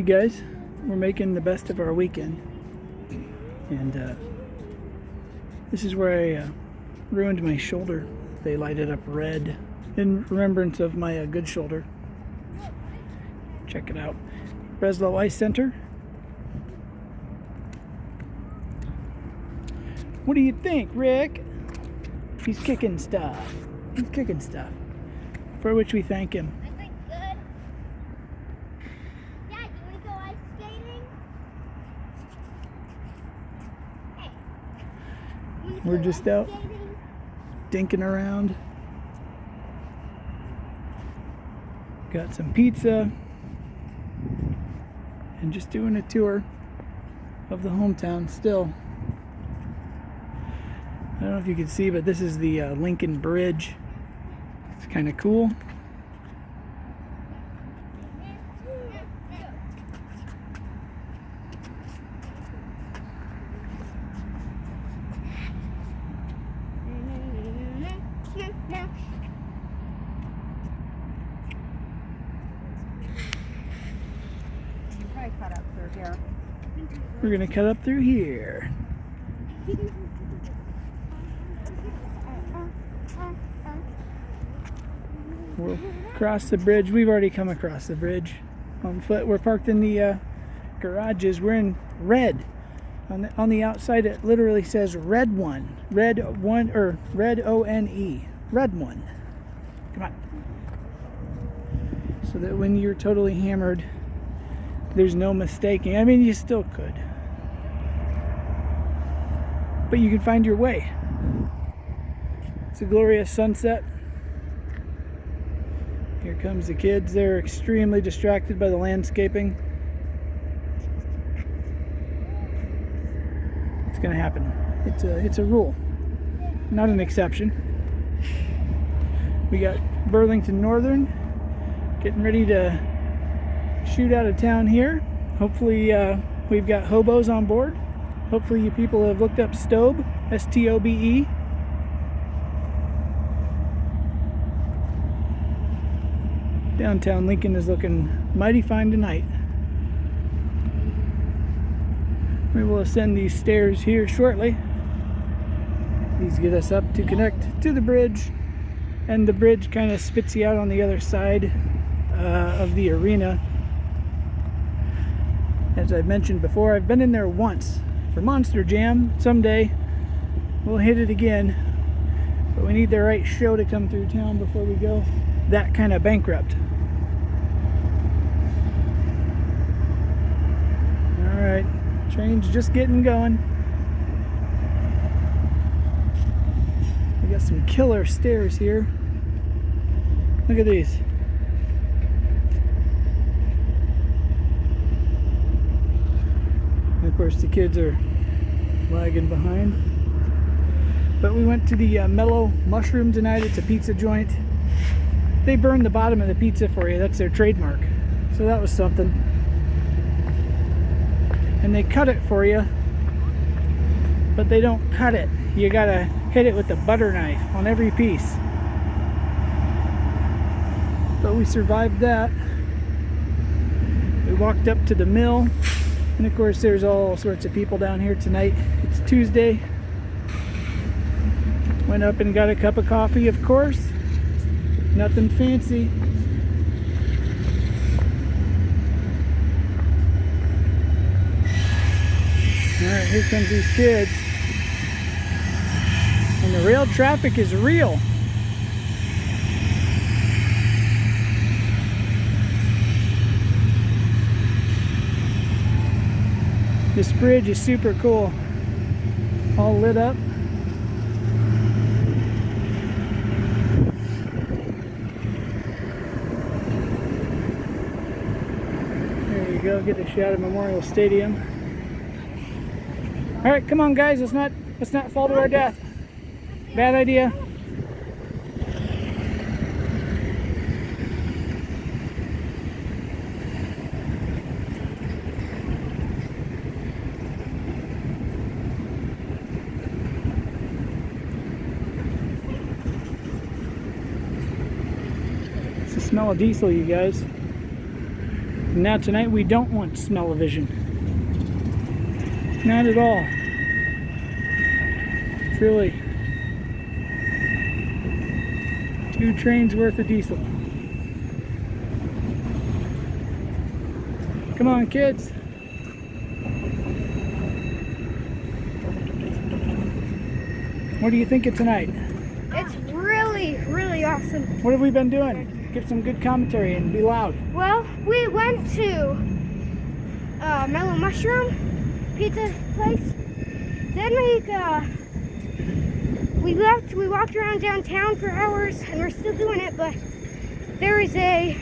Hey guys, we're making the best of our weekend, and this is where I ruined my shoulder. They light it up red in remembrance of my good shoulder. Check it out. Breslau Ice Center. What do you think, Rick? He's kicking stuff. He's kicking stuff. For which we thank him. I think good. Dad, you want to go ice skating? Hey. We're just out dinking around. Got some pizza. And just doing a tour of the hometown still. I don't know if you can see, but this is the Lincoln Bridge. It's kind of cool. Cut up through here. We're gonna cut up through here. We'll cross the bridge. We've already come across the bridge on foot. We're parked in the garages. We're in red. On the outside, it literally says Red One. Red One, or Red O-N-E. Red One. Come on. So that when you're totally hammered, there's no mistaking. I mean, you still could, but you can find your way. It's a glorious sunset. Here comes the kids. They're extremely distracted by the landscaping. It's gonna happen. It's a rule, not an exception. We got Burlington Northern getting ready to shoot out of town here. Hopefully we've got hobos on board. Hopefully you people have looked up Stobe, S-T-O-B-E. Downtown Lincoln is looking mighty fine tonight. We will ascend these stairs here shortly. These get us up to connect to the bridge, and the bridge kind of spits you out on the other side of the arena. As I've mentioned before, I've been in there once for Monster Jam. Someday we'll hit it again, but we need the right show to come through town before we go that kind of bankrupt. Alright, train's just getting going. We got some killer stairs here. Look at these. And of course the kids are lagging behind. But we went to the Mellow Mushroom tonight. It's a pizza joint. They burn the bottom of the pizza for you. That's their trademark. So that was something. And they cut it for you, but they don't cut it. You gotta hit it with the butter knife on every piece. But we survived that. We walked up to the mill, and of course there's all sorts of people down here tonight. It's Tuesday. Went up and got a cup of coffee, of course. Nothing fancy. Alright, here comes these kids. And the rail traffic is real. This bridge is super cool. All lit up. There you go, get a shot of Memorial Stadium. All right, come on guys, let's not fall to our death. Bad idea. It's the smell of diesel, you guys. And now tonight we don't want smell-o-vision. Not at all. It's really 2 trains worth of diesel. Come on, kids. What do you think of tonight? It's really, really awesome. What have we been doing? Give some good commentary and be loud. Well, we went to Mellow Mushroom pizza place. Then we left. We walked around downtown for hours, and we're still doing it. But there is a,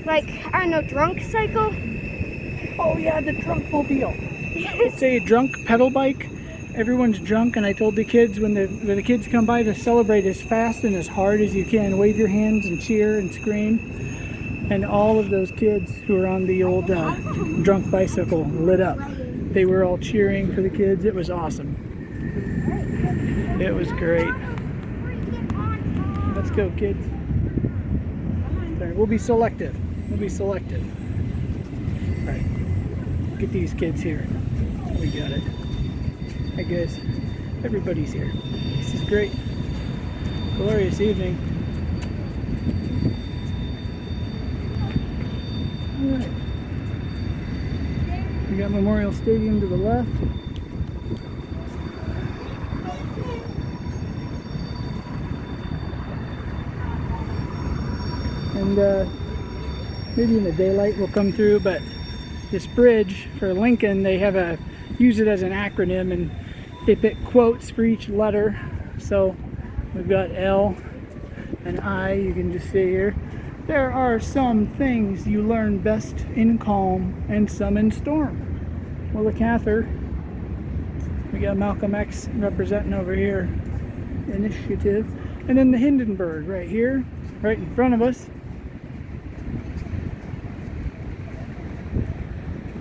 like, I don't know, drunk cycle. Oh yeah, the drunk mobile. It's a drunk pedal bike. Everyone's drunk, and I told the kids when the kids come by to celebrate as fast and as hard as you can. Wave your hands and cheer and scream. And all of those kids who are on the old drunk bicycle lit up. They were all cheering for the kids. It was awesome. It was great. Let's go, kids. All right, we'll be selective. We'll be selective. All right, get these kids here. We got it. Hi guys, everybody's here. This is great. Glorious evening. All right. We got Memorial Stadium to the left. And maybe in the daylight we'll come through, but this bridge for Lincoln, they have use it as an acronym, and they pick quotes for each letter. So we've got L and I, you can just see here. There are some things you learn best in calm and some in storm. Willa Cather. We got Malcolm X representing over here. Initiative. And then the Hindenburg right here, right in front of us.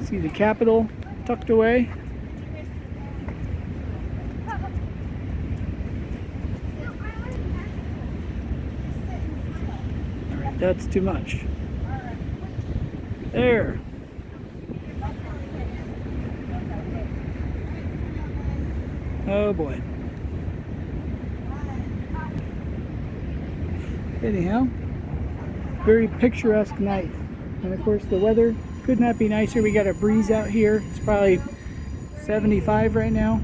See the Capitol tucked away. Alright, that's too much. There. Oh boy. Anyhow, very picturesque night. And of course the weather could not be nicer. We got a breeze out here. It's probably 75 right now.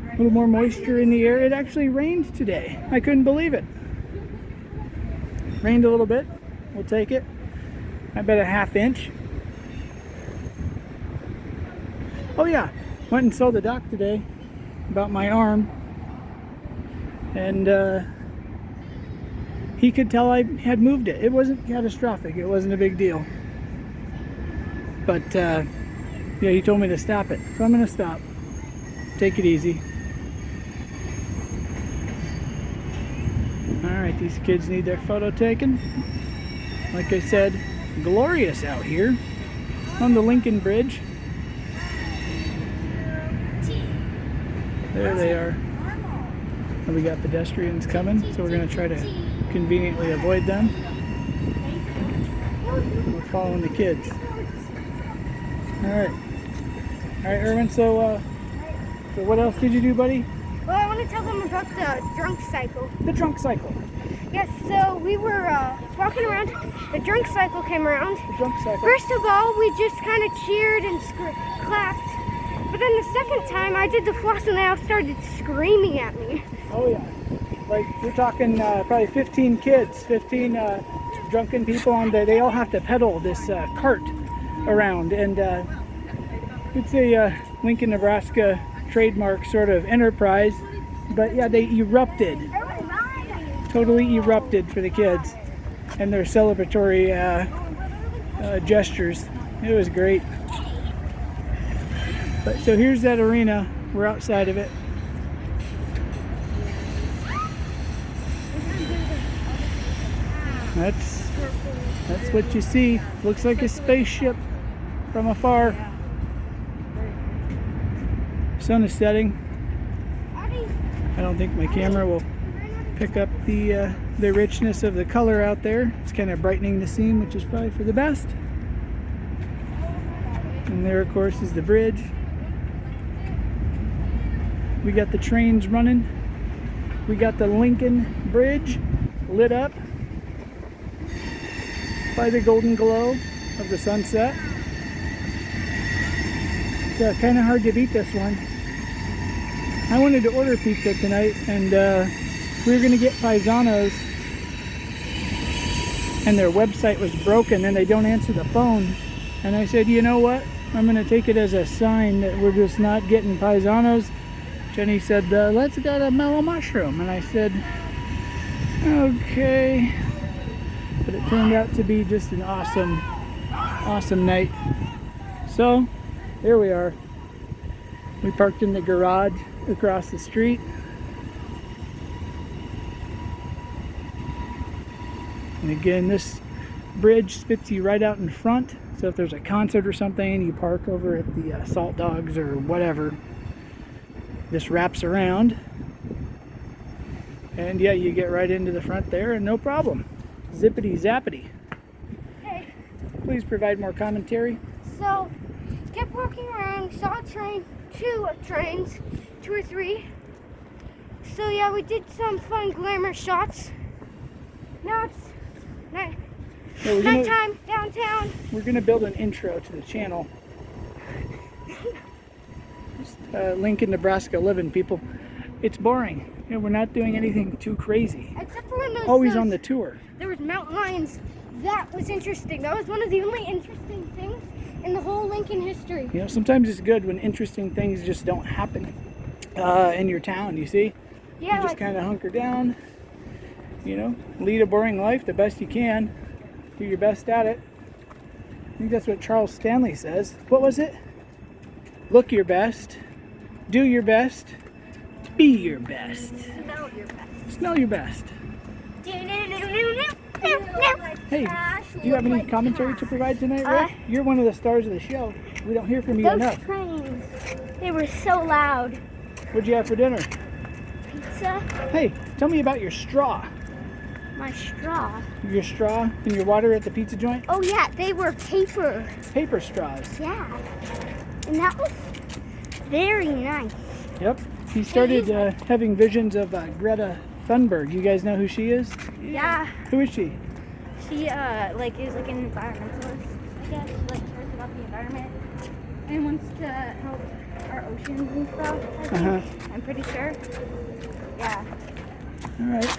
A little more moisture in the air. It actually rained today. I couldn't believe it. Rained a little bit. We'll take it. I bet a ½ inch. Oh yeah, went and saw the doc today about my arm. And he could tell I had moved it. It wasn't catastrophic. It wasn't a big deal. But yeah, he told me to stop it. So I'm going to stop. Take it easy. Alright, these kids need their photo taken. Like I said, glorious out here on the Lincoln Bridge. There they are. And we got pedestrians coming, so we're going to try to conveniently avoid them. We're following the kids. Alright. Alright, Erwin, so what else did you do, buddy? Well, I want to tell them about the drunk cycle. The drunk cycle. Yes, so we were walking around. The drunk cycle came around. The drunk cycle. First of all, we just kind of cheered and clapped. But then the second time, I did the floss and they all started screaming at me. Oh yeah. Like, we're talking probably 15 kids, 15 drunken people on there. They all have to pedal this cart around. And it's a Lincoln, Nebraska trademark sort of enterprise. But yeah, they erupted. Totally erupted for the kids and their celebratory gestures. It was great. But so here's that arena. We're outside of it. That's what you see. Looks like a spaceship from afar. Sun is setting. I don't think my camera will pick up the richness of the color out there. It's kind of brightening the scene, which is probably for the best. And there, of course, is the bridge. We got the trains running. We got the Lincoln Bridge lit up by the golden glow of the sunset. Yeah, kind of hard to beat this one. I wanted to order pizza tonight, and we were going to get Paisanos, and their website was broken and they don't answer the phone. And I said, you know what? I'm going to take it as a sign that we're just not getting Paisanos. Jenny said, let's go to Mellow Mushroom. And I said, okay. But it turned out to be just an awesome, awesome night. So, here we are. We parked in the garage across the street. And again, this bridge spits you right out in front. So if there's a concert or something, you park over at the Salt Dogs or whatever. This wraps around. And yeah, you get right into the front there and no problem. Zippity zappity. Hey. Please provide more commentary. So, kept walking around, saw a train, two or three. So yeah, we did some fun glamour shots. Now it's nighttime downtown. We're gonna build an intro to the channel. Just, Lincoln, Nebraska living, people. It's boring. You know, we're not doing anything too crazy. Except for when always on the tour. There was mountain lions. That was interesting. That was one of the only interesting things in the whole Lincoln history. You know, sometimes it's good when interesting things just don't happen in your town, you see? Yeah, you just kind of hunker down, you know, lead a boring life the best you can, do your best at it. I think that's what Charles Stanley says. What was it? Look your best, do your best, be your best. Smell your best. Smell your best. Hey, do you have any commentary to provide tonight, Rick? You're one of the stars of the show. We don't hear from you enough. Those trains, they were so loud. What'd you have for dinner? Pizza. Hey, tell me about your straw. My straw. Your straw and your water at the pizza joint? Oh yeah, they were paper. Paper straws. Yeah. And that was very nice. Yep. He started having visions of Greta Thunberg. You guys know who she is? Yeah. Who is she? She is like an environmentalist. I guess she cares about the environment and wants to help our oceans and stuff. I think. I'm pretty sure. Yeah. All right.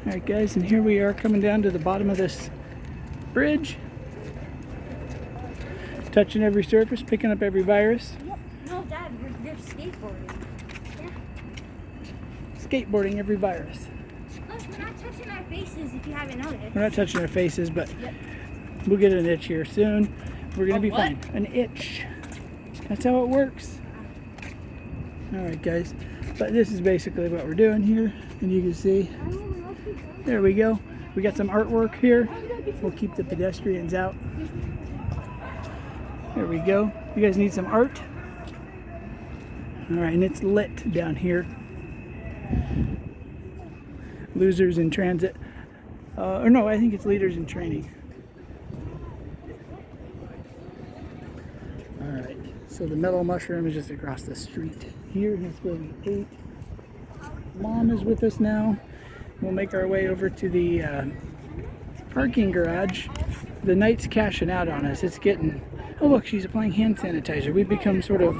All right, guys, and here we are coming down to the bottom of this bridge. Touching every surface, picking up every virus. Yep. No, Dad, you're skateboarding. Yeah. Skateboarding every virus. Look, we're not touching our faces if you haven't noticed. We're not touching our faces, but we'll get an itch here soon. We're going to be fine. An itch. That's how it works. All right, guys. But this is basically what we're doing here. And you can see, there we go. We got some artwork here. We'll keep the pedestrians out. There we go. You guys need some art? All right, and it's lit down here. Losers in transit. Or no, I think it's leaders in training. All right, so the Mellow Mushroom is just across the street here. That's where we ate. Mom is with us now. We'll make our way over to the parking garage. The night's cashing out on us. It's getting... Oh look, she's applying hand sanitizer. We've become sort of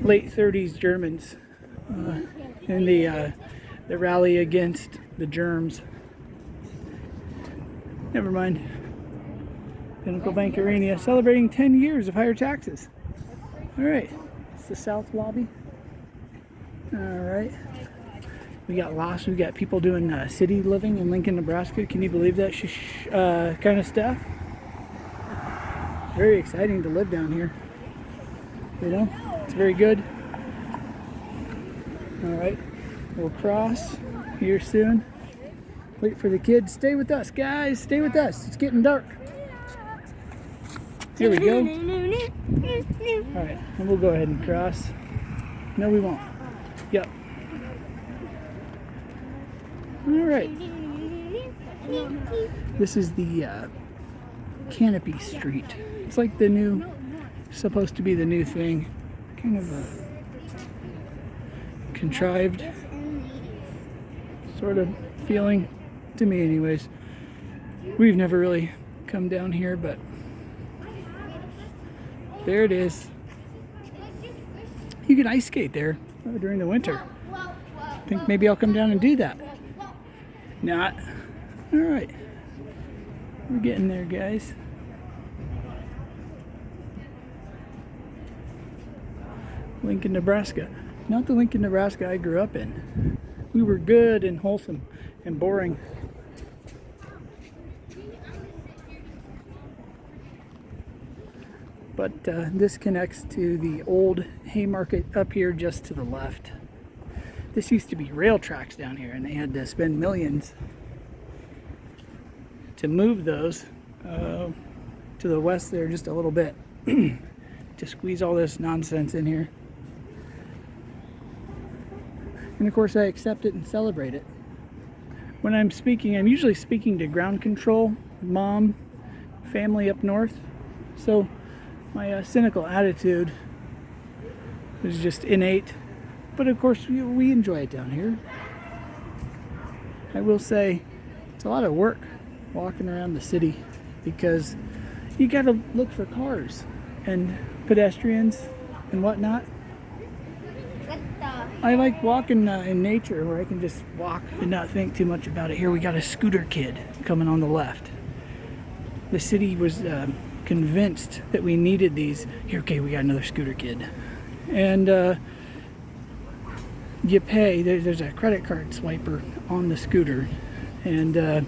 late 30s Germans in the rally against the germs. Never mind. Pinnacle Bank Arena celebrating 10 years of higher taxes. All right, it's the South Lobby. All right. We got lost. We got people doing city living in Lincoln, Nebraska. Can you believe that kind of stuff? Very exciting to live down here. You know, it's very good. All right, we'll cross here soon. Wait for the kids. Stay with us, guys. Stay with us. It's getting dark. Here we go. All right, and we'll go ahead and cross. No, we won't. Yep. All right. This is the Canopy Street. It's like the new, supposed to be the new thing. Kind of a contrived sort of feeling to me anyways. We've never really come down here, but there it is. You can ice skate there during the winter. I think maybe I'll come down and do that. Not. All right. We're getting there, guys. Lincoln, Nebraska. Not the Lincoln, Nebraska I grew up in. We were good and wholesome and boring. But this connects to the old Haymarket up here just to the left. This used to be rail tracks down here, and they had to spend millions to move those to the west there just a little bit to squeeze all this nonsense in here. And of course I accept it and celebrate it. When I'm speaking, I'm usually speaking to ground control, mom, family up north. So my cynical attitude is just innate. But of course we enjoy it down here. I will say it's a lot of work walking around the city because you gotta look for cars and pedestrians and whatnot. I like walking in nature where I can just walk and not think too much about it. Here we got a scooter kid coming on the left. The city was convinced that we needed these. Here, okay, we got another scooter kid. And you pay, there's a credit card swiper on the scooter. And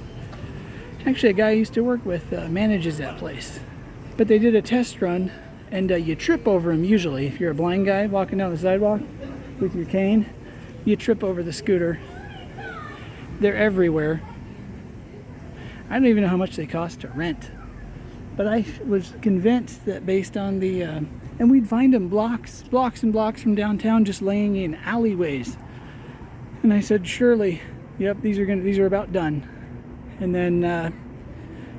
actually a guy I used to work with manages that place. But they did a test run and you trip over him usually. If you're a blind guy walking down the sidewalk with your cane, you trip over the scooter. They're everywhere. I don't even know how much they cost to rent. But I was convinced that based on the, and we'd find them blocks and blocks from downtown just laying in alleyways. And I said, surely, yep, these are about done. And then,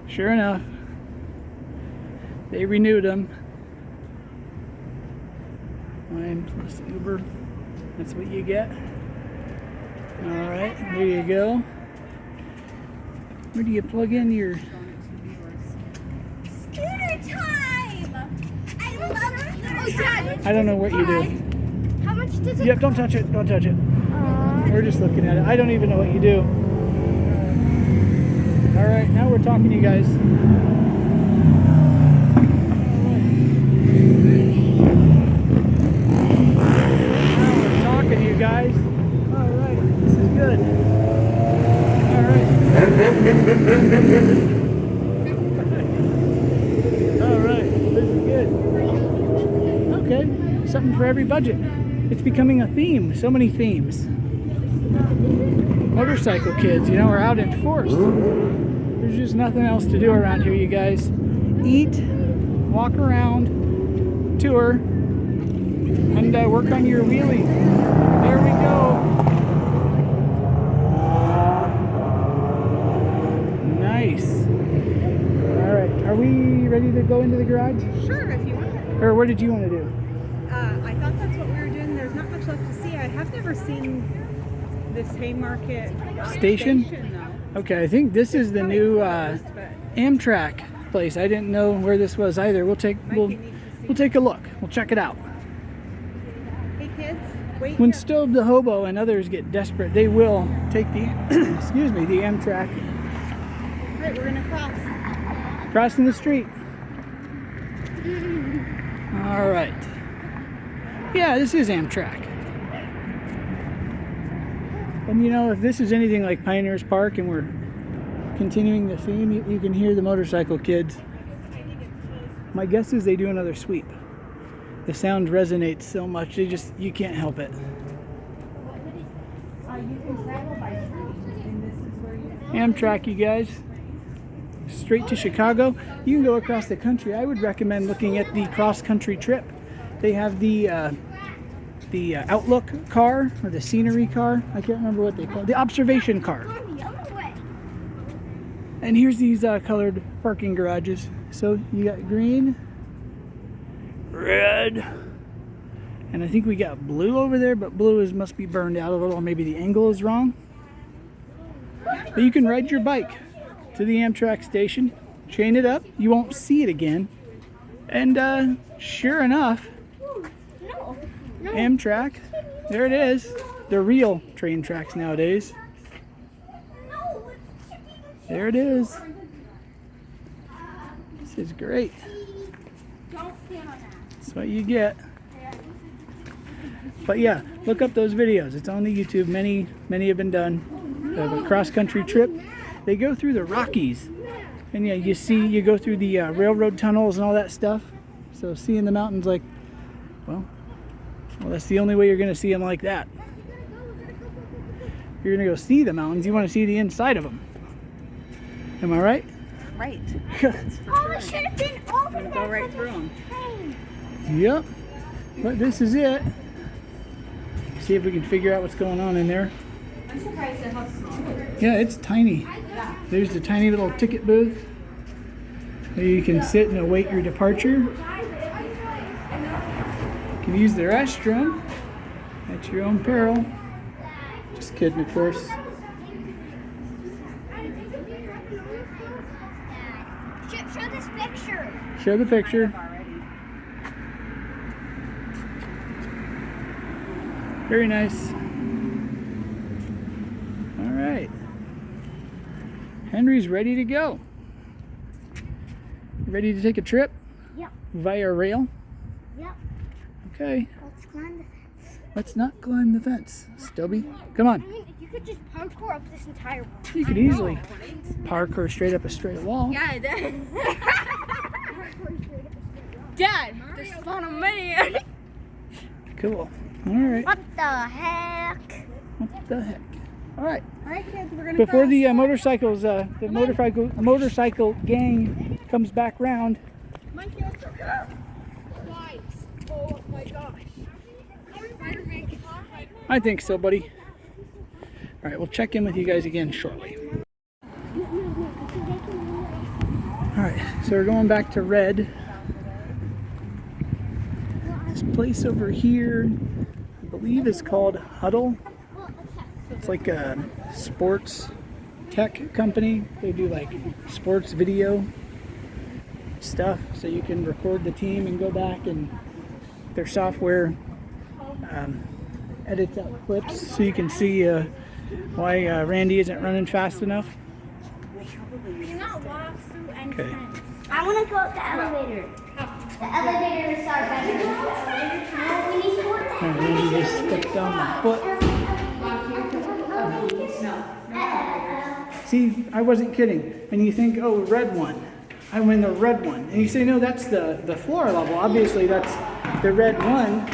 sure enough, they renewed them. Lime plus Uber. That's what you get. All right, there you go. Where do you plug in your... Scooter time! I love it. Oh, Dad. I don't know what you do. How much does it Yep, don't touch it. Don't touch it. We're just looking at it. I don't even know what you do. All right, now we're talking to you guys. Guys, all right, this is good. All right. All right, this is good. Okay, something for every budget. It's becoming a theme. So many themes. Motorcycle kids, you know, are out in force. There's just nothing else to do around here, you guys. Eat, walk around, tour, and work on your wheelie. There we go. Nice. All right. Are we ready to go into the garage? Sure, if you want. Or what did you want to do? I thought that's what we were doing. There's not much left to see. I have never seen this Haymarket Station? though. Okay, I think this is the new Amtrak place. I didn't know where this was either. We'll take a look. We'll check it out. Hey kids, wait. When here. Stove the Hobo and others get desperate, they will take the excuse me, the Amtrak. All right, we're gonna cross. Crossing the street. All right. Yeah, this is Amtrak. And you know, if this is anything like Pioneers Park and we're continuing the theme, you can hear the motorcycle kids. My guess is they do another sweep. The sound resonates so much, you can't help it. You can travel by train, and this is where you Amtrak, you guys. Straight to Chicago. You can go across the country. I would recommend looking at the cross-country trip. They have the Outlook car or the scenery car. I can't remember what they call it. The observation car. And here's these colored parking garages. So you got green, red, and I think we got blue over there, but blue must be burned out a little, or maybe the angle is wrong. But you can ride your bike to the Amtrak station, chain it up, you won't see it again. And sure enough, Amtrak, there it is. They're real train tracks nowadays. There it is. This is great. That's what you get. But yeah, look up those videos. It's on the YouTube. Many have been done. Of a cross-country trip. They go through the Rockies. And yeah, you go through the railroad tunnels and all that stuff. So seeing the mountains like, well, that's the only way you're going to see them like that. If you're going to go see the mountains, you want to see the inside of them. Am I right? Right. Oh, we should have been over there. Go right through them. Yep. But this is it. See if we can figure out what's going on in there. I'm surprised at how small it is. Yeah, it's tiny. There's the tiny little ticket booth. There you can sit and await your departure. You can use the restroom at your own peril. Just kidding, of course. Show this picture. Show the picture. Very nice. All right. Henry's ready to go. Ready to take a trip? Yep. Via rail? Yep. Okay. Let's climb the fence. Let's not climb the fence, Stubby. Come on. I mean, you could just parkour up this entire wall. You could easily parkour straight up a straight wall. Yeah, Dad, there's fun of man. Cool. All right. What the heck? What the heck? All right. All right, kids, we're gonna Before cross. the motorcycle gang comes back round, Come on, kids. Slides. Oh my gosh. I think so, buddy. All right, we'll check in with you guys again shortly. All right, so we're going back to Red. This place over here, I believe, is called Huddle. It's like a sports tech company. They do like sports video stuff, so you can record the team and go back, and their software edits out clips so you can see why Randy isn't running fast enough. Okay. I want to go up the elevator. The elevator is our better. No, we need to work that. And Randy just stepped on my foot. See, I wasn't kidding. And you think, oh, red one. I win the red one. And you say, no, that's the floor level. Obviously, that's the red one.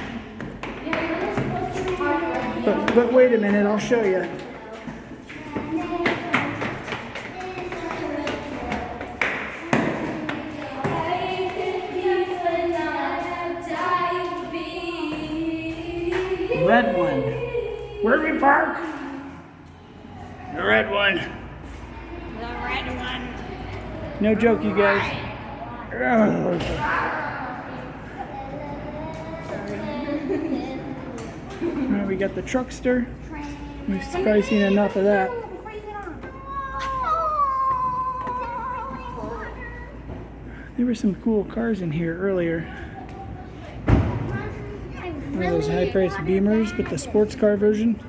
But wait a minute, I'll show you. Red one. Where do we park? The red one. The red one. No joke, you guys. Alright, we got the truckster. We've probably seen enough of that. There were some cool cars in here earlier. One of those high-priced Beamers, but the sports car version.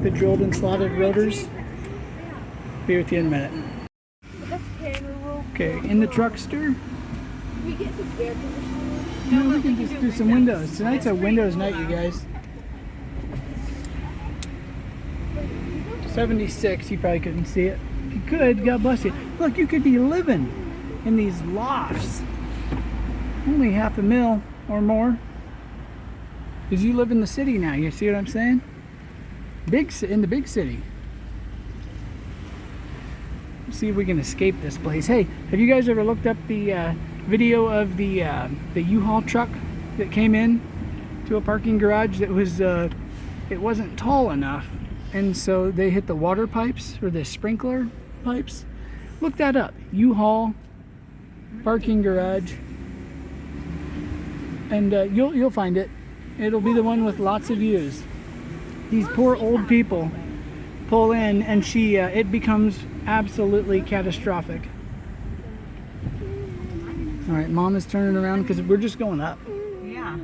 The drilled and slotted rotors. Be with you in a minute. Okay, in the truckster. We get some air conditioning. No, we can just do some windows. Tonight's a windows night, you guys. 76, you probably couldn't see it. If you could, God bless you. Look, you could be living in these lofts. Only $500,000 or more. Because you live in the city now, you see what I'm saying? In the big city. Let's see if we can escape this place. Hey, have you guys ever looked up the video of the U-Haul truck that came in to a parking garage that was it wasn't tall enough, and so they hit the water pipes or the sprinkler pipes Look that up. U-Haul parking garage. And you'll find it. It'll be the one with lots of views. These poor old people pull in, and it becomes absolutely catastrophic. All right, Mom is turning around because we're just going up. Yeah.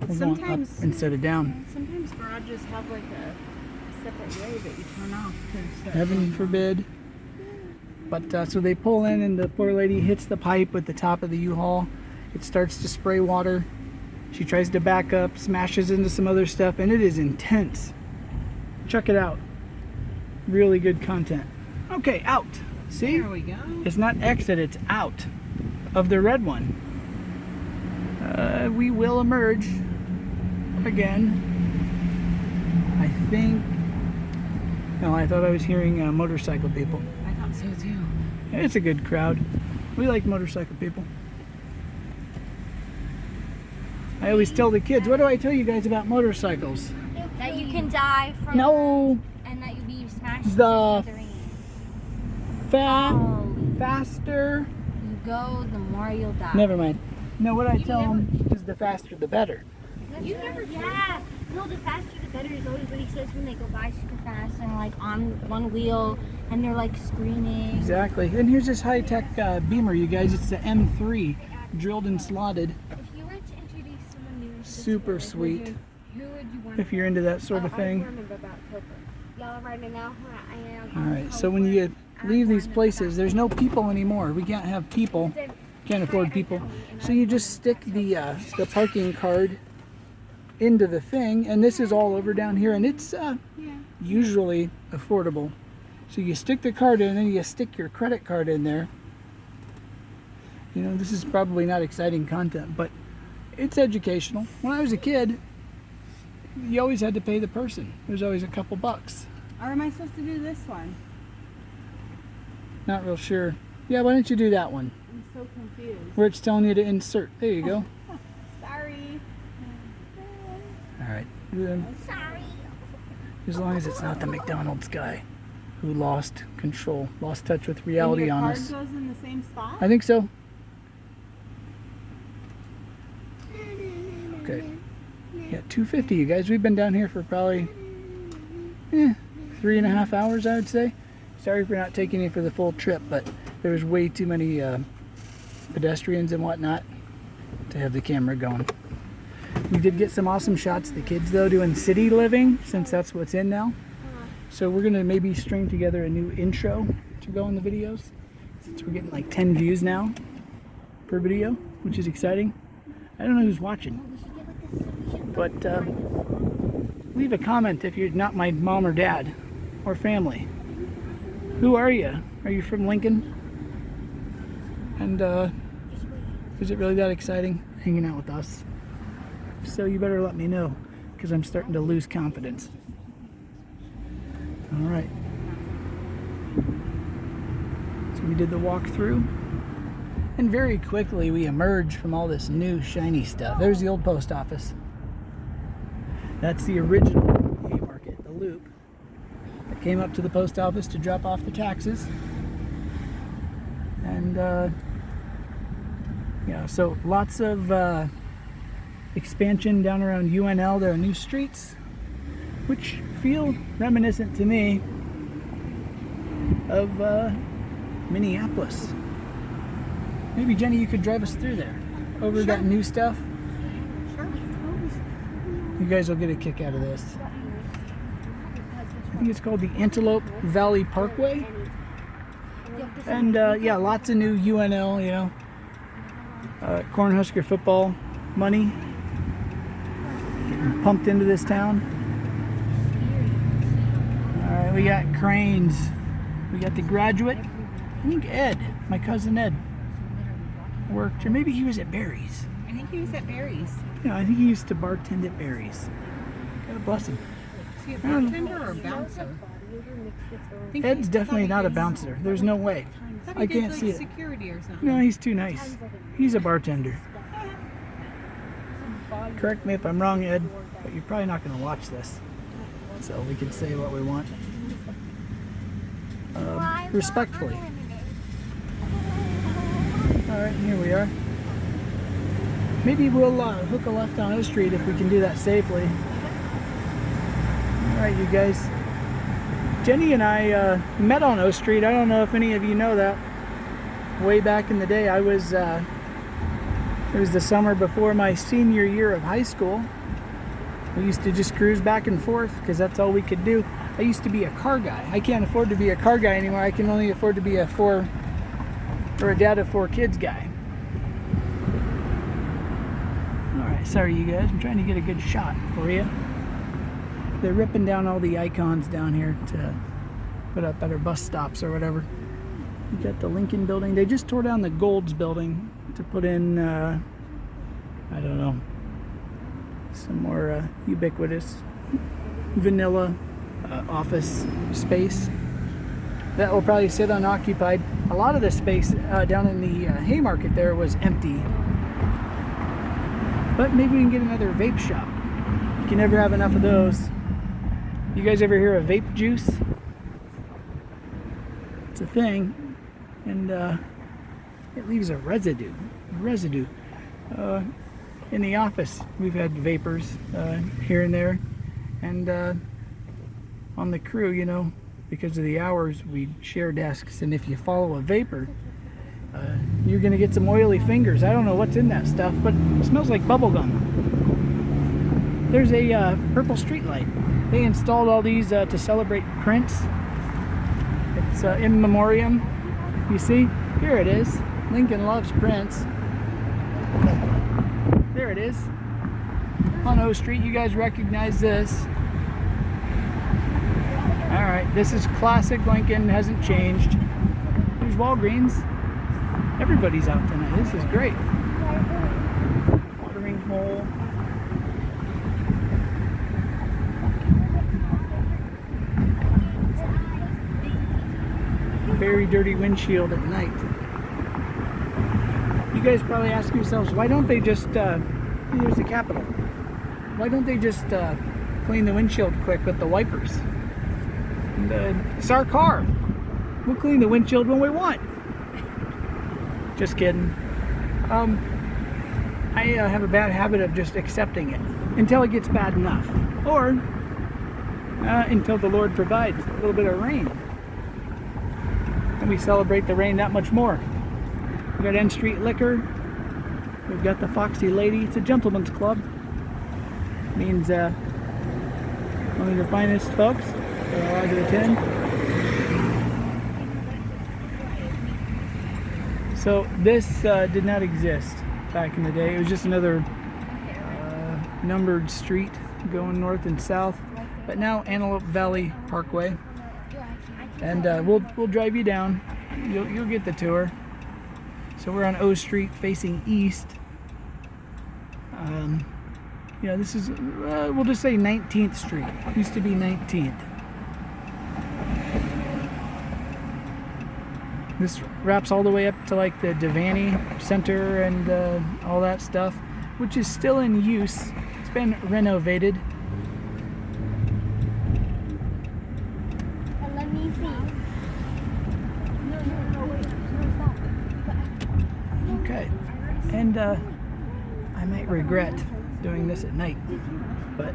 We're going up instead of down. Sometimes garages have like a separate way that you turn off. Heaven forbid. But so they pull in, and the poor lady hits the pipe at the top of the U-Haul. It starts to spray water. She tries to back up, smashes into some other stuff, and it is intense. Check it out. Really good content. Okay, out. See? There we go. It's not exit, it's out of the red one. We will emerge again. I think. No, I thought I was hearing motorcycle people. I thought so too. It's a good crowd. We like motorcycle people. I always tell the kids, what do I tell you guys about motorcycles? That you can die from. No. And that you'll be smashed. The Oh. faster. You go, the more you'll die. Never mind. No, what I tell them is the faster the better. You never. Yeah. No, the faster the better is always what he says when they go by super fast and like on one wheel and they're like screaming. Exactly. And here's this high-tech Beamer, you guys. It's the M3, drilled and slotted. If you were to introduce someone new, to Super this sweet. world, who would you want? If you're into that sort of thing. Y'all right now. All right. So when you leave these places, there's no people anymore. We can't have people. Can't afford people. So you just stick the parking card into the thing, and this is all over down here, and it's usually affordable. So you stick the card in, and then you stick your credit card in there. You know, this is probably not exciting content, but it's educational. When I was a kid, you always had to pay the person. There's always a couple bucks. Or am I supposed to do this one? Not real sure. Yeah, why don't you do that one? I'm so confused. Where it's telling you to insert. There you go. Sorry. All right. Sorry. As long as it's not the McDonald's guy who lost control, lost touch with reality on us. And your card goes in the same spot? I think so. Okay. Yeah, 250, you guys. We've been down here for probably 3.5 hours, I would say. Sorry for not taking you for the full trip, but there was way too many pedestrians and whatnot to have the camera going. We did get some awesome shots of the kids, though, doing city living, since that's what's in now. So we're going to maybe string together a new intro to go in the videos, since we're getting like 10 views now per video, which is exciting. I don't know who's watching, but leave a comment if you're not my mom or dad or family. Who are you? Are you from Lincoln? And is it really that exciting hanging out with us? So you better let me know, because I'm starting to lose confidence. All right. So we did the walkthrough, and very quickly we emerged from all this new shiny stuff. There's the old post office. That's the original Haymarket, the loop that came up to the post office to drop off the taxes. And yeah, so lots of expansion down around UNL. There are new streets, which feel reminiscent to me of Minneapolis. Maybe, Jenny, you could drive us through there, over that new stuff. Sure. You guys will get a kick out of this. I think it's called the Antelope Valley Parkway. And yeah, lots of new UNL, you know, Cornhusker football money getting pumped into this town. All right, we got Cranes. We got the Graduate. I think Ed, my cousin Ed, worked, or maybe he was at Barry's. I think he was at Barry's. Yeah, I think he used to bartend at Barry's. God bless him. Is he a bartender or a bouncer? Ed's definitely not a bouncer. There's no way. I can't see it. Security or something. No, he's too nice. He's a bartender. Correct me if I'm wrong, Ed, but you're probably not going to watch this, so we can say what we want. Respectfully. Alright, here we are. Maybe we'll hook a left on O Street if we can do that safely. Alright, you guys. Jenny and I met on O Street. I don't know if any of you know that. Way back in the day, it was the summer before my senior year of high school. We used to just cruise back and forth because that's all we could do. I used to be a car guy. I can't afford to be a car guy anymore. I can only afford to be a dad of 4 kids guy. Alright, sorry you guys. I'm trying to get a good shot for you. They're ripping down all the icons down here to put up at our bus stops or whatever. You got the Lincoln building. They just tore down the Gold's building to put in, I don't know, some more ubiquitous vanilla office space. That will probably sit unoccupied. A lot of the space down in the Haymarket there was empty. But maybe we can get another vape shop. You can never have enough of those. You guys ever hear of vape juice? It's a thing, and it leaves a residue. In the office, we've had vapors here and there, and on the crew, you know, because of the hours, we share desks, and if you follow a vapor, you're gonna get some oily fingers. I don't know what's in that stuff, but it smells like bubble gum. There's a purple street light. They installed all these to celebrate Prince. It's in memoriam. You see? Here it is. Lincoln loves Prince. There it is. On O Street. You guys recognize this. Alright, this is classic Lincoln. Hasn't changed. There's Walgreens. Everybody's out tonight. This is great. Watering hole. Very dirty windshield at night. You guys probably ask yourselves, why don't they just, here's the Capitol. Why don't they just clean the windshield quick with the wipers? And, it's our car. We'll clean the windshield when we want. Just kidding. I have a bad habit of just accepting it until it gets bad enough. Or until the Lord provides a little bit of rain. And we celebrate the rain that much more. We got N Street Liquor. We've got the Foxy Lady. It's a gentleman's club. Means only the finest folks are allowed to attend. So this did not exist back in the day. It was just another numbered street going north and south. But now Antelope Valley Parkway. And we'll drive you down. You'll get the tour. So we're on O Street facing east. You know, this is, we'll just say 19th Street. Used to be 19th. This wraps all the way up to like the Devaney Center and all that stuff, which is still in use. It's been renovated. Let me see. Okay, and I might regret doing this at night, but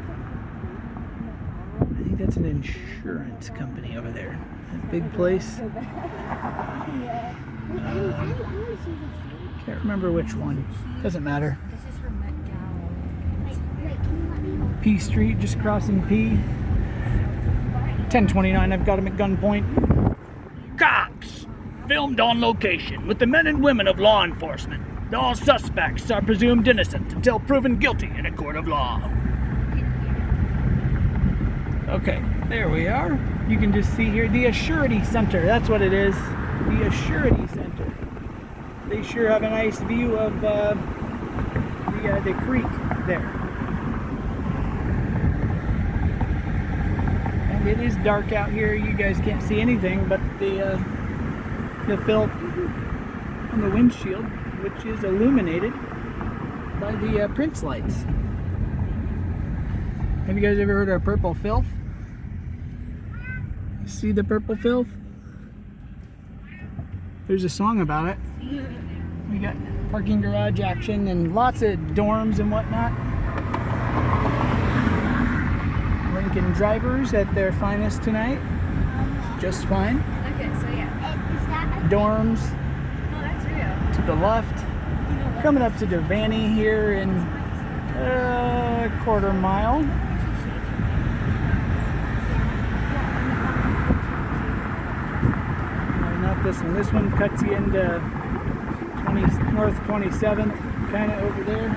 I think that's an insurance company over there. That big place. Can't remember which one. Doesn't matter. P Street, just crossing P. 1029, I've got him at gunpoint. Cops! Filmed on location with the men and women of law enforcement. All suspects are presumed innocent until proven guilty in a court of law. Okay, there we are. You can just see here the Assurity Center. That's what it is. The Assurity Center. They sure have a nice view of the creek there. And it is dark out here. You guys can't see anything but the filth on the windshield, which is illuminated by the Prince lights. Have you guys ever heard of purple filth? See the purple filth? There's a song about it. We got parking garage action and lots of dorms and whatnot. Lincoln drivers at their finest tonight. Just fine. Okay, so yeah. Is that Dorms oh, that's real. to the left. Coming up to Devaney here in a quarter mile. No, not this one. This one cuts you into North 27th, kind of over there.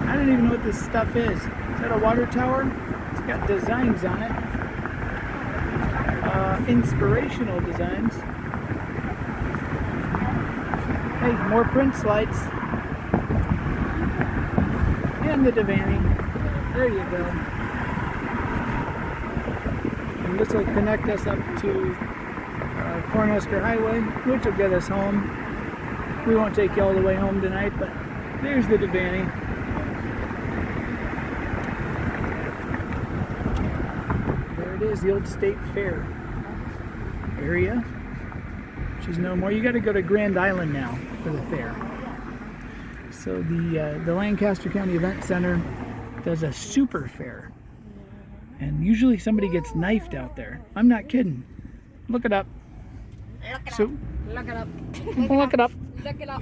I don't even know what this stuff is. Is that a water tower? It's got designs on it. Inspirational designs. Hey, more Prince lights. And the Devaney. There you go. And this will connect us up to Cornhusker Highway, which will get us home. We won't take you all the way home tonight, but there's the Devaney. There it is, the old State Fair area, which is no more. You got to go to Grand Island now for the fair. So the Lancaster County Event Center does a super fair, and usually somebody gets knifed out there. I'm not kidding. Look it up. Look it up. Look it up. Look it up. Look it up.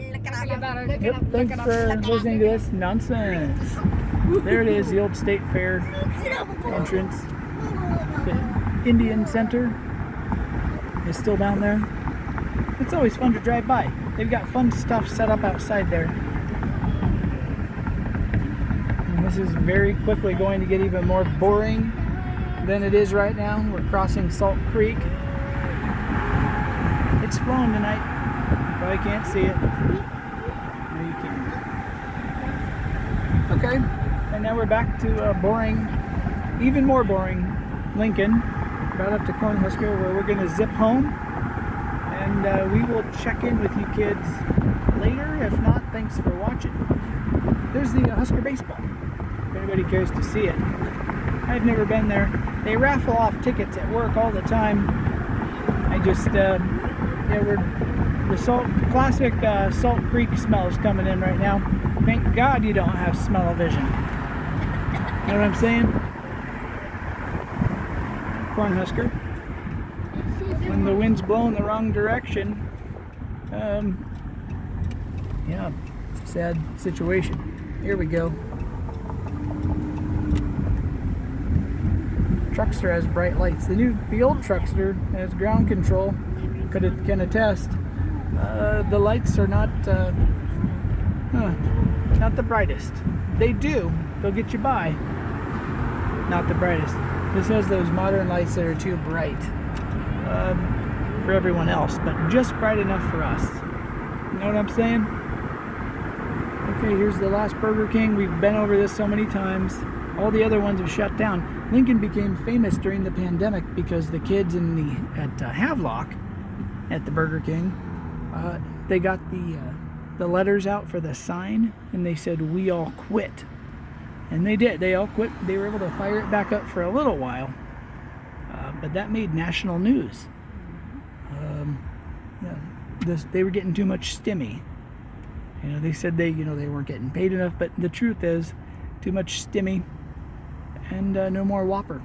Yep, thanks for listening to this nonsense. There it is, the old State Fair entrance. The Indian Center is still down there. It's always fun to drive by. They've got fun stuff set up outside there. And this is very quickly going to get even more boring than it is right now. We're crossing Salt Creek. It's flowing tonight. You probably can't see it. No, you can't. Okay, and now we're back to boring, even more boring Lincoln, right up to Cornhusker, where we're going to zip home. And we will check in with you kids later. If not, thanks for watching. There's the Husker baseball, if anybody cares to see it. I've never been there. They raffle off tickets at work all the time. I just, yeah, the classic Salt Creek smell is coming in right now. Thank God you don't have smell-o-vision. You know what I'm saying? Cornhusker. When the wind's blowing the wrong direction, yeah, it's a sad situation. Here we go. Truckster has bright lights. The old Truckster has ground control. Can attest. The lights are not the brightest. They'll get you by. Not the brightest. This has those modern lights that are too bright for everyone else, but just bright enough for us. You know what I'm saying? Okay, here's the last Burger King. We've been over this so many times. All the other ones have shut down. Lincoln became famous during the pandemic because the kids at Havelock, at the Burger King, they got the letters out for the sign, and they said, "We all quit." And they did. They all quit. They were able to fire it back up for a little while, but that made national news. Yeah, they were getting too much stimmy. You know, they said they weren't getting paid enough, but the truth is, too much stimmy, and no more Whopper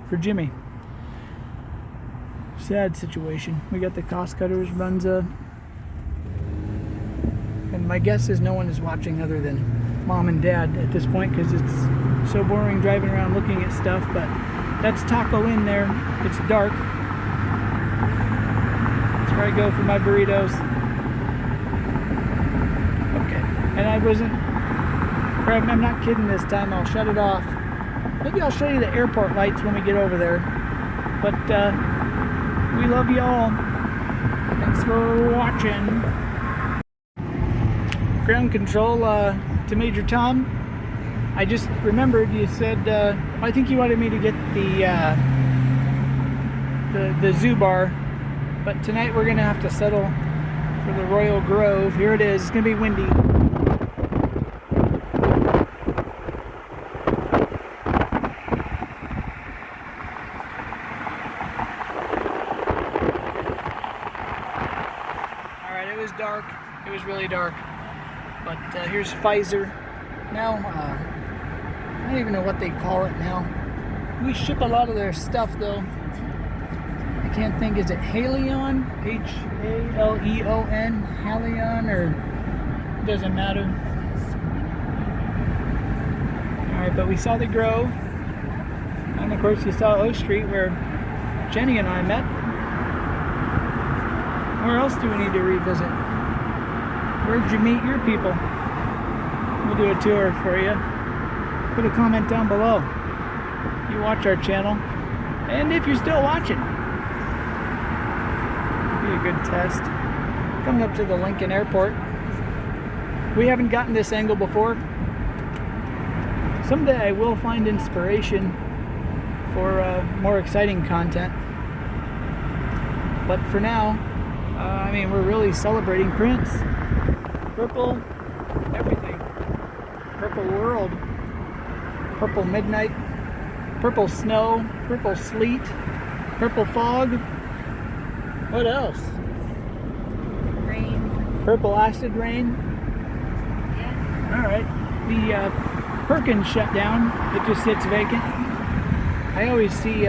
for Jimmy. Sad situation. We got the cost cutters, Runza, and my guess is no one is watching other than Mom and Dad at this point because it's so boring driving around looking at stuff. But that's Taco Inn there. It's dark. That's where I go for my burritos. Okay, and I'm not kidding this time. I'll shut it off. Maybe I'll show you the airport lights when we get over there. But we love you all. Thanks for watching. Ground control to Major Tom. I just remembered you said I think you wanted me to get the zoo bar, but tonight we're gonna have to settle for the Royal Grove. Here it is. It's gonna be windy. was really dark. But here's Pfizer. Now, I don't even know what they call it now. We ship a lot of their stuff though. I can't think, is it Haleon? Haleon? Haleon, or it doesn't matter. Alright, but we saw the Grove. And of course you saw O Street where Jenny and I met. Where else do we need to revisit? Where'd you meet your people? We'll do a tour for you. Put a comment down below. You watch our channel. And if you're still watching, be a good test. Coming up to the Lincoln Airport. We haven't gotten this angle before. Someday I will find inspiration for more exciting content. But for now, I mean, we're really celebrating Prince. Purple, everything. Purple world. Purple midnight. Purple snow. Purple sleet. Purple fog. What else? Rain. Purple acid rain. Yeah. Alright. The Perkins shut down. It just sits vacant. I always see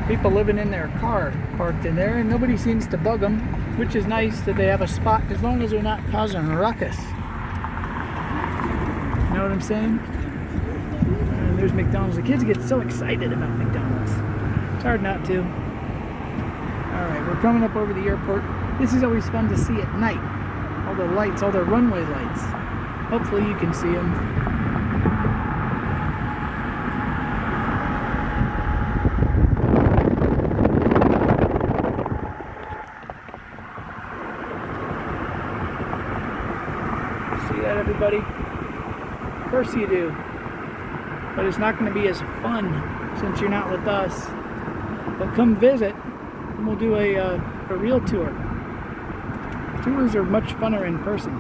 people living in their car parked in there, and nobody seems to bug them, which is nice that they have a spot as long as they're not causing a ruckus. You know what I'm saying? And there's McDonald's. The kids get so excited about McDonald's. It's hard not to. Alright, we're coming up over the airport. This is always fun to see at night. All the lights, all the runway lights. Hopefully you can see them. See that, everybody? Of course you do. But it's not going to be as fun since you're not with us. But come visit and we'll do a real tour. Tours are much funner in person.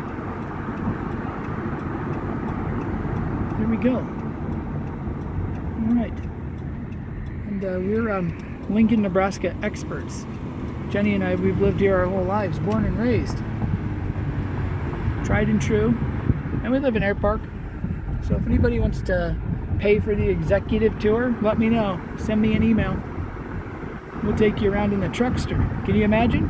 There we go. Alright. And we're Lincoln, Nebraska experts. Jenny and I, we've lived here our whole lives, born and raised. Tried and true. And we live in Air Park. So if anybody wants to pay for the executive tour, let me know. Send me an email. We'll take you around in the truckster. Can you imagine?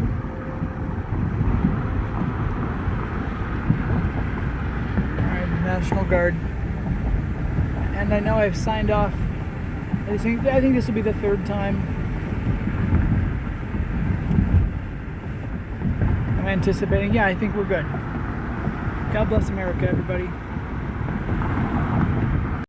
Alright, National Guard. And I know I've signed off. I think this will be the third time. I'm anticipating. Yeah, I think we're good. God bless America, everybody.